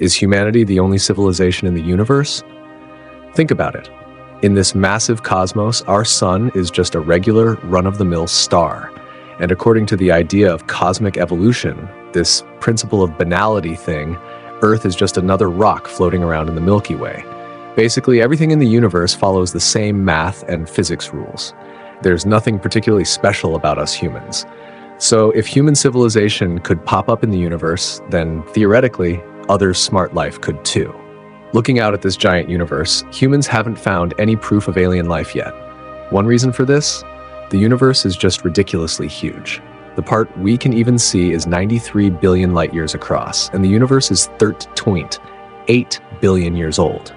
Is humanity the only civilization in the universe? Think about it. In this massive cosmos, our sun is just a regular, run-of-the-mill star. And according to the idea of cosmic evolution, this principle of banality thing, Earth is just another rock floating around in the Milky Way. Basically, everything in the universe follows the same math and physics rules. There's nothing particularly special about us humans. So if human civilization could pop up in the universe, then theoretically, other smart life could too. Looking out at this giant universe, humans haven't found any proof of alien life yet. One reason for this? The universe is just ridiculously huge. The part we can even see is 93 billion light years across, and the universe is 13.8 billion years old.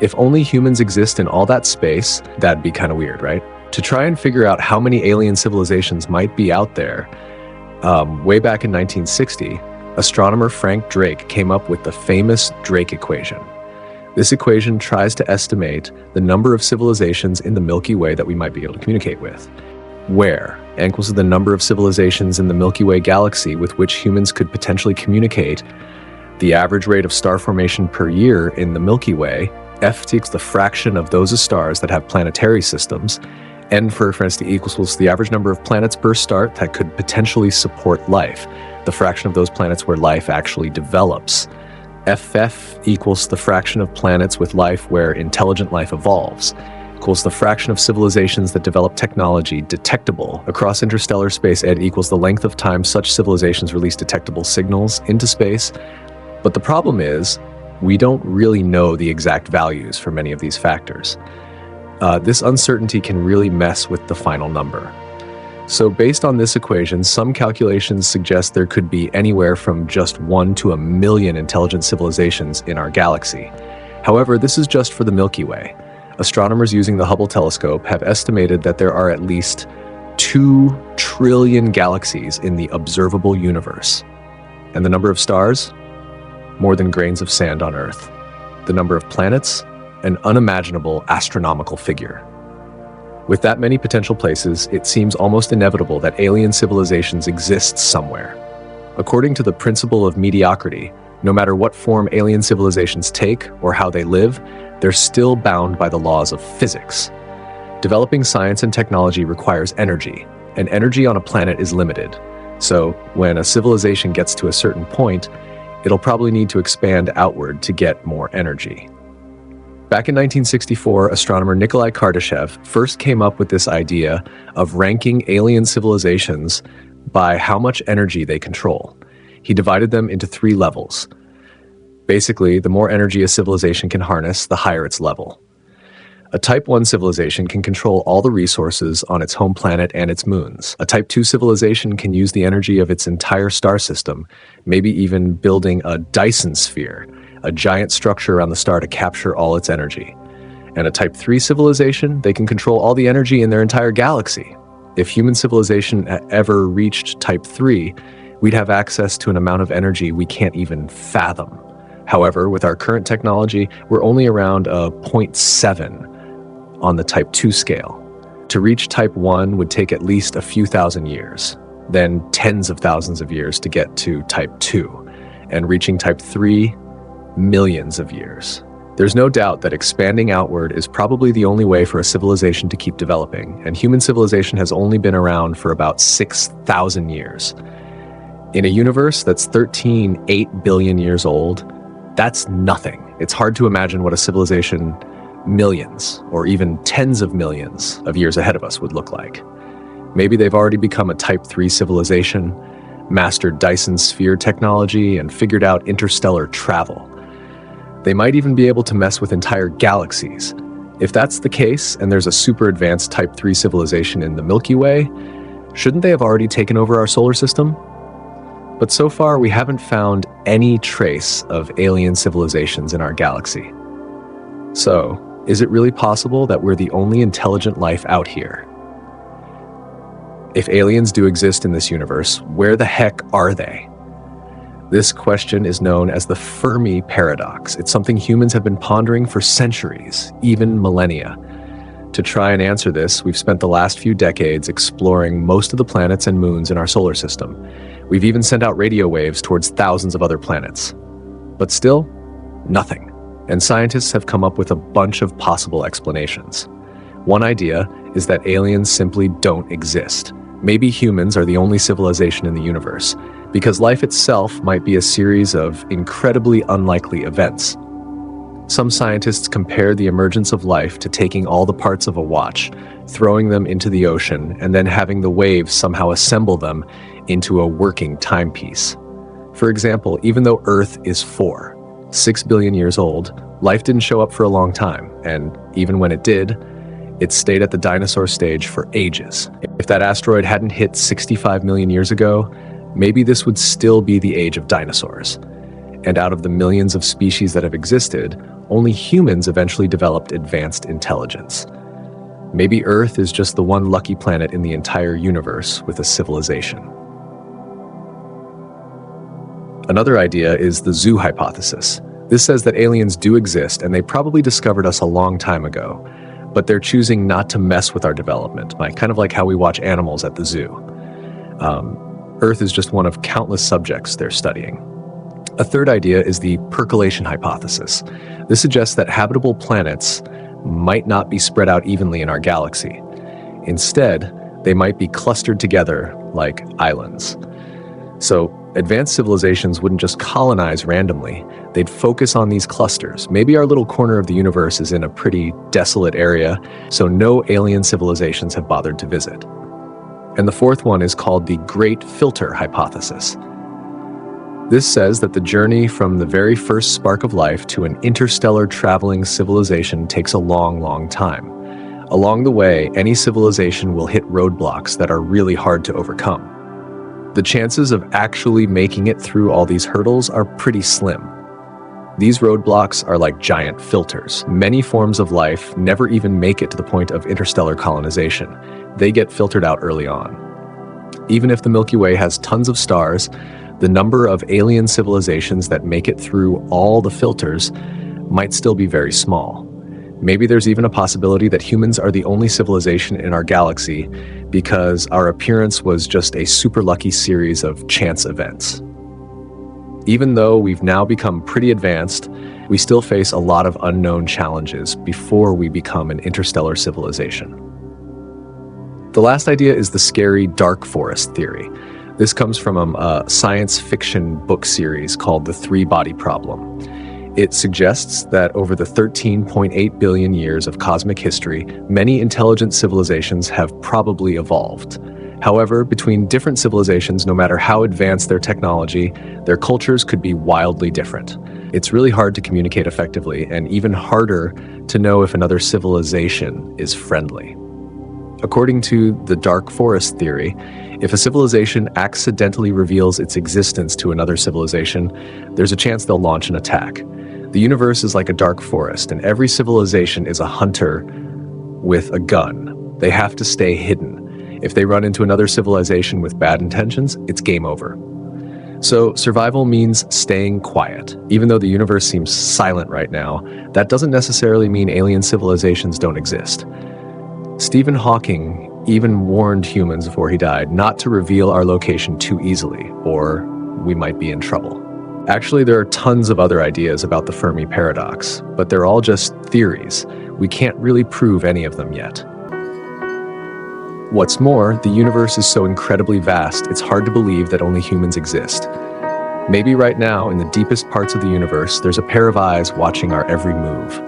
If only humans exist in all that space, that'd be kind of weird, right? To try and figure out how many alien civilizations might be out there, way back in 1960, astronomer Frank Drake came up with the famous Drake equation. This equation tries to estimate the number of civilizations in the Milky Way that we might be able to communicate with. Where equals the number of civilizations in the Milky Way galaxy with which humans could potentially communicate, the average rate of star formation per year in the Milky Way, F equals the fraction of those stars that have planetary systems, N for instance equals the average number of planets per star that could potentially support life, the fraction of those planets where life actually develops. FF equals the fraction of planets with life where intelligent life evolves, equals the fraction of civilizations that develop technology detectable across interstellar space, and equals the length of time such civilizations release detectable signals into space. But the problem is, we don't really know the exact values for many of these factors. This uncertainty can really mess with the final number. So based on this equation, some calculations suggest there could be anywhere from just 1 to 1 million intelligent civilizations in our galaxy. However, this is just for the Milky Way. Astronomers using the Hubble telescope have estimated that there are at least 2 trillion galaxies in the observable universe. And the number of stars? More than grains of sand on Earth. The number of planets? An unimaginable astronomical figure. With that many potential places, it seems almost inevitable that alien civilizations exist somewhere. According to the principle of mediocrity, no matter what form alien civilizations take or how they live, they're still bound by the laws of physics. Developing science and technology requires energy, and energy on a planet is limited. So, when a civilization gets to a certain point, it'll probably need to expand outward to get more energy. Back in 1964, astronomer Nikolai Kardashev first came up with this idea of ranking alien civilizations by how much energy they control. He divided them into 3 levels. Basically, the more energy a civilization can harness, the higher its level. A Type 1 civilization can control all the resources on its home planet and its moons. A Type 2 civilization can use the energy of its entire star system, maybe even building a Dyson sphere, a giant structure around the star to capture all its energy. And a Type 3 civilization, they can control all the energy in their entire galaxy. If human civilization ever reached Type 3, we'd have access to an amount of energy we can't even fathom. However, with our current technology, we're only around a 0.7 on the Type 2 scale. To reach Type 1 would take at least a few thousand years, then tens of thousands of years to get to Type 2, and reaching Type 3, millions of years. There's no doubt that expanding outward is probably the only way for a civilization to keep developing, and human civilization has only been around for about 6,000 years. In a universe that's 13.8 billion years old, that's nothing. It's hard to imagine what a civilization millions, or even tens of millions of years ahead of us would look like. Maybe they've already become a Type 3 civilization, mastered Dyson sphere technology, and figured out interstellar travel. They might even be able to mess with entire galaxies. If that's the case, and there's a super advanced Type 3 civilization in the Milky Way, shouldn't they have already taken over our solar system? But so far, we haven't found any trace of alien civilizations in our galaxy. So, is it really possible that we're the only intelligent life out here? If aliens do exist in this universe, where the heck are they? This question is known as the Fermi Paradox. It's something humans have been pondering for centuries, even millennia. To try and answer this, we've spent the last few decades exploring most of the planets and moons in our solar system. We've even sent out radio waves towards thousands of other planets. But still, nothing. And scientists have come up with a bunch of possible explanations. One idea is that aliens simply don't exist. Maybe humans are the only civilization in the universe, because life itself might be a series of incredibly unlikely events. Some scientists compare the emergence of life to taking all the parts of a watch, throwing them into the ocean, and then having the waves somehow assemble them into a working timepiece. For example, even though Earth is 6 billion years old, life didn't show up for a long time, and even when it did, it stayed at the dinosaur stage for ages. If that asteroid hadn't hit 65 million years ago, maybe this would still be the age of dinosaurs. And out of the millions of species that have existed, only humans eventually developed advanced intelligence. Maybe Earth is just the one lucky planet in the entire universe with a civilization. Another idea is the zoo hypothesis. This says that aliens do exist and they probably discovered us a long time ago, but they're choosing not to mess with our development, kind of like how we watch animals at the zoo. Earth is just one of countless subjects they're studying. A third idea is the percolation hypothesis. This suggests that habitable planets might not be spread out evenly in our galaxy. Instead, they might be clustered together like islands. So, advanced civilizations wouldn't just colonize randomly, they'd focus on these clusters. Maybe our little corner of the universe is in a pretty desolate area, so no alien civilizations have bothered to visit. And the fourth one is called the Great Filter hypothesis. This says that the journey from the very first spark of life to an interstellar traveling civilization takes a long, long time. Along the way, any civilization will hit roadblocks that are really hard to overcome. The chances of actually making it through all these hurdles are pretty slim. These roadblocks are like giant filters. Many forms of life never even make it to the point of interstellar colonization. They get filtered out early on. Even if the Milky Way has tons of stars, the number of alien civilizations that make it through all the filters might still be very small. Maybe there's even a possibility that humans are the only civilization in our galaxy because our appearance was just a super lucky series of chance events. Even though we've now become pretty advanced, we still face a lot of unknown challenges before we become an interstellar civilization. The last idea is the scary dark forest theory. This comes from a science fiction book series called The Three-Body Problem. It suggests that over the 13.8 billion years of cosmic history, many intelligent civilizations have probably evolved. However, between different civilizations, no matter how advanced their technology, their cultures could be wildly different. It's really hard to communicate effectively, and even harder to know if another civilization is friendly. According to the dark forest theory, if a civilization accidentally reveals its existence to another civilization, there's a chance they'll launch an attack. The universe is like a dark forest, and every civilization is a hunter with a gun. They have to stay hidden. If they run into another civilization with bad intentions, it's game over. So survival means staying quiet. Even though the universe seems silent right now, that doesn't necessarily mean alien civilizations don't exist. Stephen Hawking even warned humans before he died not to reveal our location too easily, or we might be in trouble. Actually, there are tons of other ideas about the Fermi Paradox, but they're all just theories. We can't really prove any of them yet. What's more, the universe is so incredibly vast, it's hard to believe that only humans exist. Maybe right now, in the deepest parts of the universe, there's a pair of eyes watching our every move.